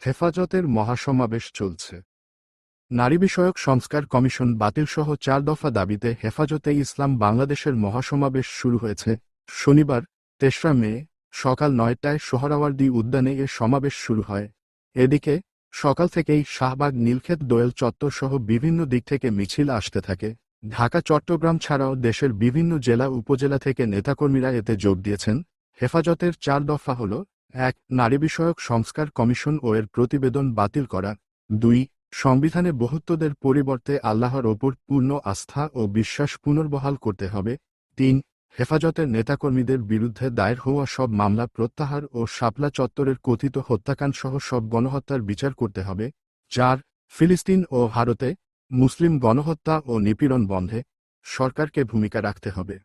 হেফাজতের মহাসমাবেশ চলছে। নারী বিষয়ক সংস্কার কমিশন বাতিলসহ 4 দফা দাবিতে হেফাজতে ইসলাম বাংলাদেশের মহাসমাবেশ শুরু হয়েছে। শনিবার ৩রা মে সকাল ৯টায় সোহরাওয়ার্দী উদ্যানে এ সমাবেশ শুরু হয়। এদিকে সকাল থেকেই শাহবাগ, নীলক্ষেত, দোয়েল চত্বর সহ বিভিন্ন দিক থেকে মিছিল আসতে থাকে। ঢাকা, চট্টগ্রাম ছাড়াও দেশের বিভিন্ন জেলা উপজেলা থেকে নেতাকর্মীরা এতে যোগ দিয়েছেন। হেফাজতের 4 দফা হল: ১. নারী বিষয়ক সংস্কার কমিশন ও এর প্রতিবেদন বাতিল করা। ২. সংবিধানে বহুত্বদের পরিবর্তে আল্লাহর ওপর পূর্ণ আস্থা ও বিশ্বাস পুনর্বহাল করতে হবে। ৩. হেফাজতের নেতাকর্মীদের বিরুদ্ধে দায়ের হওয়া সব মামলা প্রত্যাহার ও শাপলা চত্বরের কথিত হত্যাকাণ্ড সহ সব গণহত্যার বিচার করতে হবে। ৪. ফিলিস্তিন ও ভারতে মুসলিম গণহত্যা ও নিপীড়ন বন্ধে সরকারকে ভূমিকা রাখতে হবে।